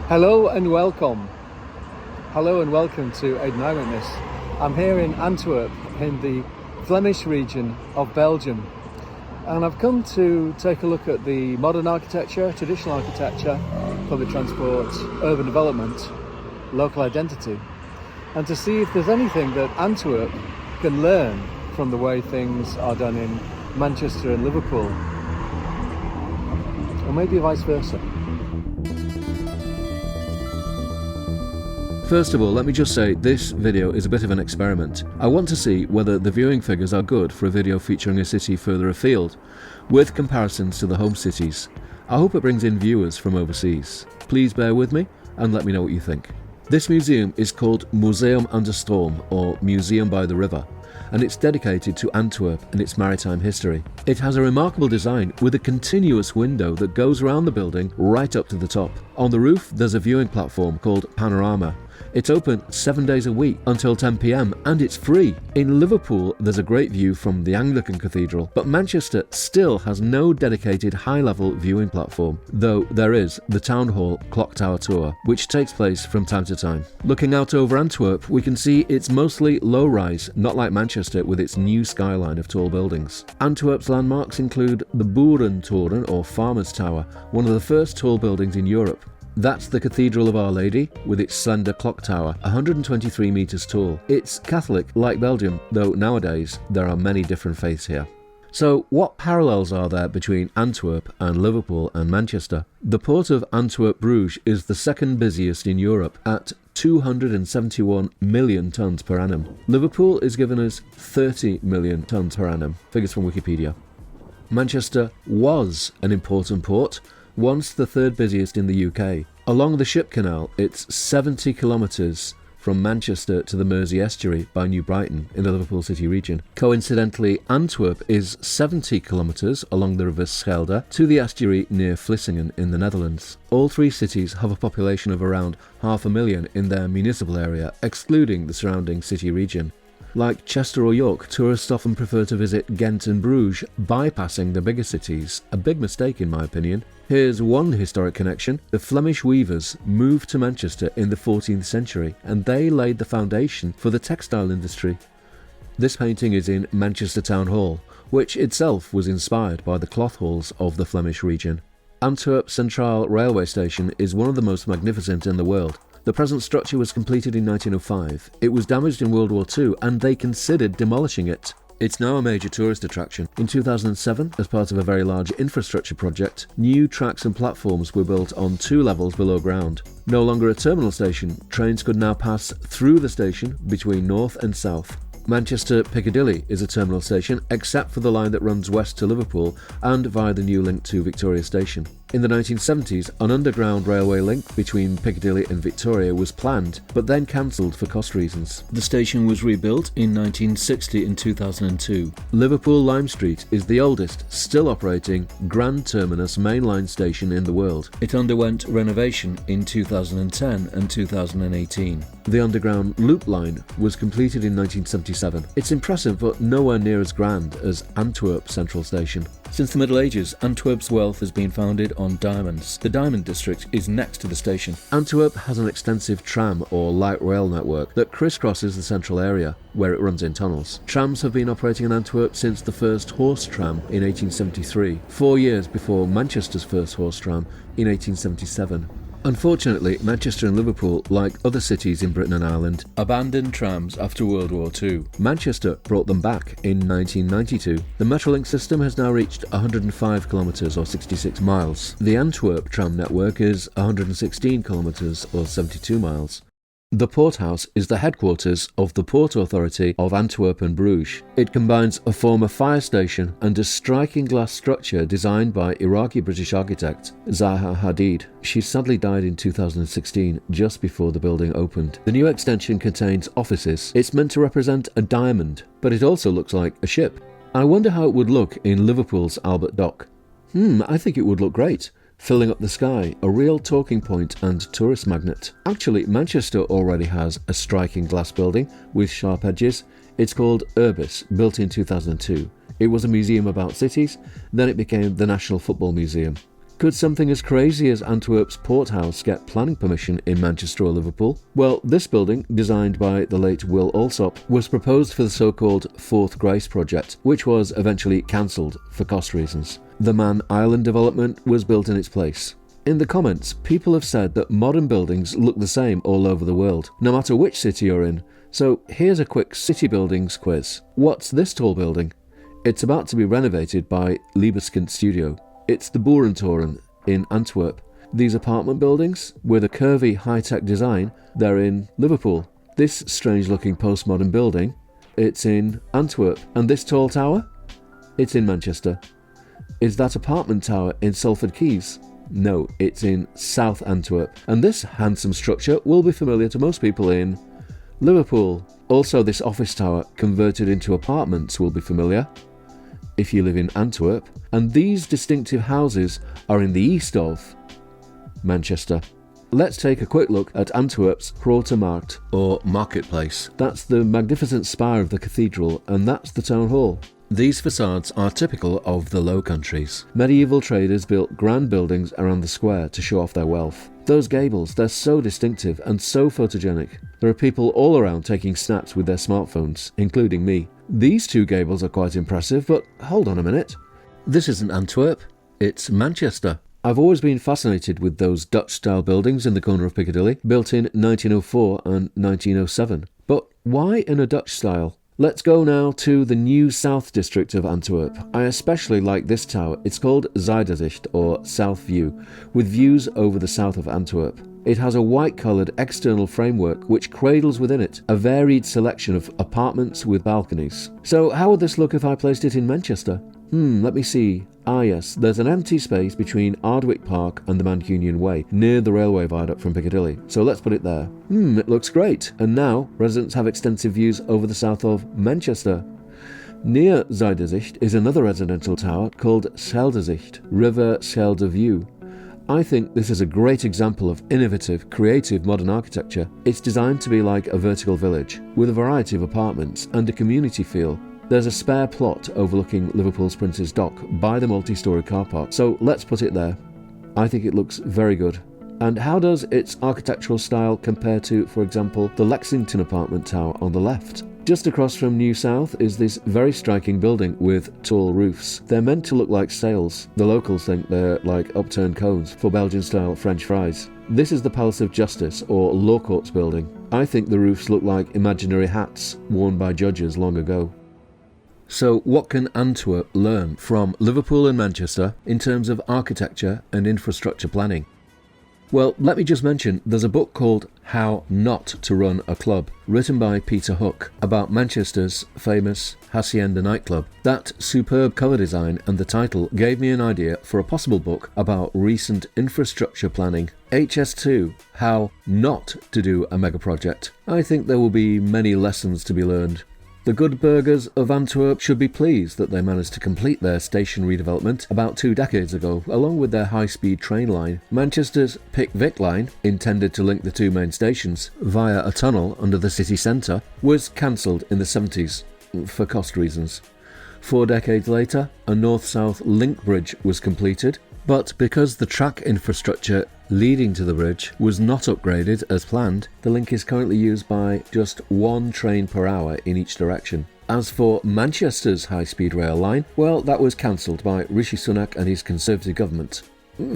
Hello and welcome. Hello and welcome to AidanEyewitness. I'm here in Antwerp in the Flemish region of Belgium, and I've come to take a look at the modern architecture, traditional architecture, public transport, urban development, local identity, and to see if there's anything that Antwerp can learn from the way things are done in Manchester and Liverpool, or maybe vice versa. First of all, let me just say this video is a bit of an experiment. I want to see whether the viewing figures are good for a video featuring a city further afield, with comparisons to the home cities. I hope it brings in viewers from overseas. Please bear with me and let me know what you think. This museum is called Museum aan de Stroom, or Museum by the River, and it's dedicated to Antwerp and its maritime history. It has a remarkable design with a continuous window that goes around the building right up to the top. On the roof there's a viewing platform called Panorama. It's open 7 days a week until 10 p.m. and it's free. In Liverpool there's a great view from the Anglican Cathedral, but Manchester still has no dedicated high-level viewing platform, though there is the Town Hall Clock Tower Tour, which takes place from time to time. Looking out over Antwerp, we can see it's mostly low-rise, not like Manchester with its new skyline of tall buildings. Antwerp's landmarks include the Boerentoren, or Farmer's Tower, one of the first tall buildings in Europe. That's the Cathedral of Our Lady, with its slender clock tower, 123 metres tall. It's Catholic, like Belgium, though nowadays there are many different faiths here. So what parallels are there between Antwerp and Liverpool and Manchester? The port of Antwerp Bruges is the second busiest in Europe at 271 million tonnes per annum. Liverpool is given as 30 million tonnes per annum, figures from Wikipedia. Manchester was an important port, once the third busiest in the UK. Along the ship canal, it's 70 kilometres from Manchester to the Mersey estuary by New Brighton in the Liverpool city region. Coincidentally, Antwerp is 70 kilometres along the river Schelde to the estuary near Vlissingen in the Netherlands. All three cities have a population of around 500,000 in their municipal area, excluding the surrounding city region. Like Chester or York, tourists often prefer to visit Ghent and Bruges, bypassing the bigger cities, a big mistake in my opinion. Here's one historic connection. The Flemish Weavers moved to Manchester in the 14th century, and they laid the foundation for the textile industry. This painting is in Manchester Town Hall, which itself was inspired by the cloth halls of the Flemish region. Antwerp Centraal railway station is one of the most magnificent in the world. The present structure was completed in 1905. It was damaged in World War II and they considered demolishing it. It's now a major tourist attraction. In 2007, as part of a very large infrastructure project, new tracks and platforms were built on 2 levels below ground. No longer a terminal station, trains could now pass through the station between north and south. Manchester Piccadilly is a terminal station, except for the line that runs west to Liverpool and via the new link to Victoria Station. In the 1970s, an underground railway link between Piccadilly and Victoria was planned, but then cancelled for cost reasons. The station was rebuilt in 1960 and 2002. Liverpool Lime Street is the oldest, still operating, Grand Terminus mainline station in the world. It underwent renovation in 2010 and 2018. The Underground Loop Line was completed in 1977. It's impressive, but nowhere near as grand as Antwerp Central Station. Since the Middle Ages, Antwerp's wealth has been founded on diamonds. The Diamond District is next to the station. Antwerp has an extensive tram or light rail network that crisscrosses the central area, where it runs in tunnels. Trams have been operating in Antwerp since the first horse tram in 1873, 4 years before Manchester's first horse tram in 1877. Unfortunately, Manchester and Liverpool, like other cities in Britain and Ireland, abandoned trams after World War II. Manchester brought them back in 1992. The Metrolink system has now reached 105 kilometres or 66 miles. The Antwerp tram network is 116 kilometres or 72 miles. The Port House is the headquarters of the Port Authority of Antwerp and Bruges. It combines a former fire station and a striking glass structure designed by Iraqi-British architect Zaha Hadid. She sadly died in 2016, just before the building opened. The new extension contains offices. It's meant to represent a diamond, but it also looks like a ship. I wonder how it would look in Liverpool's Albert Dock. I think it would look great. Filling up the sky, a real talking point and tourist magnet. Actually, Manchester already has a striking glass building with sharp edges. It's called Urbis, built in 2002. It was a museum about cities, then it became the National Football Museum. Could something as crazy as Antwerp's Port House get planning permission in Manchester or Liverpool? Well, this building, designed by the late Will Alsop, was proposed for the so-called Fourth Grace project, which was eventually cancelled for cost reasons. The Man Island development was built in its place. In the comments, people have said that modern buildings look the same all over the world, no matter which city you're in. So here's a quick city buildings quiz. What's this tall building? It's about to be renovated by Libeskind Studio. It's the Boerentoren in Antwerp. These apartment buildings, with a curvy high-tech design, they're in Liverpool. This strange-looking postmodern building, it's in Antwerp. And this tall tower? It's in Manchester. Is that apartment tower in Salford Quays? No, it's in South Antwerp. And this handsome structure will be familiar to most people in Liverpool. Also, this office tower converted into apartments will be familiar if you live in Antwerp. And these distinctive houses are in the east of Manchester. Let's take a quick look at Antwerp's Grote Markt, or marketplace. That's the magnificent spire of the cathedral, and that's the town hall. These facades are typical of the Low Countries. Medieval traders built grand buildings around the square to show off their wealth. Those gables, they're so distinctive and so photogenic. There are people all around taking snaps with their smartphones, including me. These two gables are quite impressive, but hold on a minute. This isn't Antwerp, it's Manchester. I've always been fascinated with those Dutch-style buildings in the corner of Piccadilly, built in 1904 and 1907. But why in a Dutch style? Let's go now to the new South District of Antwerp. I especially like this tower. It's called Zuiderzicht, or South View, with views over the south of Antwerp. It has a white-coloured external framework which cradles within it a varied selection of apartments with balconies. So how would this look if I placed it in Manchester? Let me see. Ah yes, there's an empty space between Ardwick Park and the Mancunian Way, near the railway viaduct from Piccadilly. So let's put it there. It looks great. And now, residents have extensive views over the south of Manchester. Near Zuiderzicht is another residential tower called Scheldezicht, River Schelde View. I think this is a great example of innovative, creative modern architecture. It's designed to be like a vertical village, with a variety of apartments and a community feel. There's a spare plot overlooking Liverpool's Prince's Dock by the multi-storey car park, so let's put it there. I think it looks very good. And how does its architectural style compare to, for example, the Lexington apartment tower on the left? Just across from New South is this very striking building with tall roofs. They're meant to look like sails. The locals think they're like upturned cones for Belgian-style French fries. This is the Palace of Justice, or Law Courts building. I think the roofs look like imaginary hats worn by judges long ago. So what can Antwerp learn from Liverpool and Manchester in terms of architecture and infrastructure planning? Well, let me just mention there's a book called How Not to Run a Club, written by Peter Hook, about Manchester's famous Hacienda nightclub. That superb cover design and the title gave me an idea for a possible book about recent infrastructure planning. HS2, How Not to Do a Mega Project. I think there will be many lessons to be learned. The good burghers of Antwerp should be pleased that they managed to complete their station redevelopment about 2 decades ago, along with their high-speed train line. Manchester's Picc Vicc line, intended to link the two main stations via a tunnel under the city centre, was cancelled in the 70s for cost reasons. 4 decades later, a north-south link bridge was completed, but because the track infrastructure leading to the bridge was not upgraded as planned, the link is currently used by just 1 train per hour in each direction. As for Manchester's high-speed rail line, well, that was cancelled by Rishi Sunak and his Conservative government.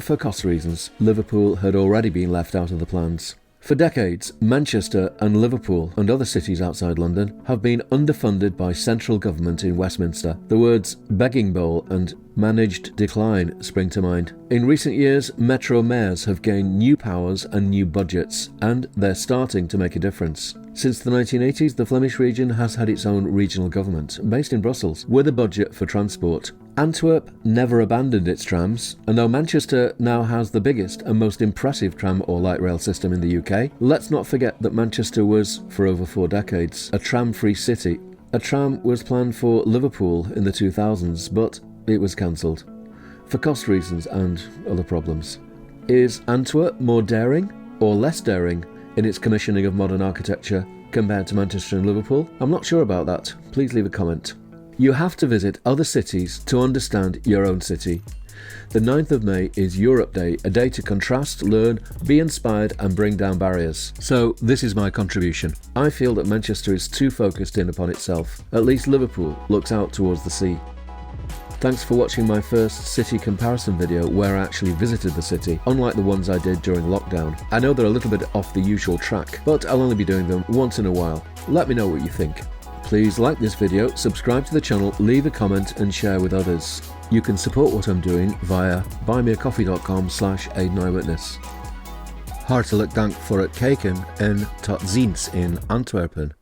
For cost reasons, Liverpool had already been left out of the plans. For decades, Manchester and Liverpool and other cities outside London have been underfunded by central government in Westminster. The words begging bowl and managed decline spring to mind. In recent years, metro mayors have gained new powers and new budgets, and they're starting to make a difference. Since the 1980s, the Flemish region has had its own regional government, based in Brussels, with a budget for transport. Antwerp never abandoned its trams, and though Manchester now has the biggest and most impressive tram or light rail system in the UK, let's not forget that Manchester was, for over 4 decades, a tram-free city. A tram was planned for Liverpool in the 2000s, but it was cancelled, for cost reasons and other problems. Is Antwerp more daring or less daring in its commissioning of modern architecture compared to Manchester and Liverpool? I'm not sure about that. Please leave a comment. You have to visit other cities to understand your own city. The 9th of May is Europe Day, a day to contrast, learn, be inspired and bring down barriers. So this is my contribution. I feel that Manchester is too focused in upon itself. At least Liverpool looks out towards the sea. Thanks for watching my first city comparison video where I actually visited the city, unlike the ones I did during lockdown. I know they're a little bit off the usual track, but I'll only be doing them once in a while. Let me know what you think. Please like this video, subscribe to the channel, leave a comment and share with others. You can support what I'm doing via buymeacoffee.com/AidanEyewitness. Hartelijk dank voor het kijken en tot ziens in Antwerpen.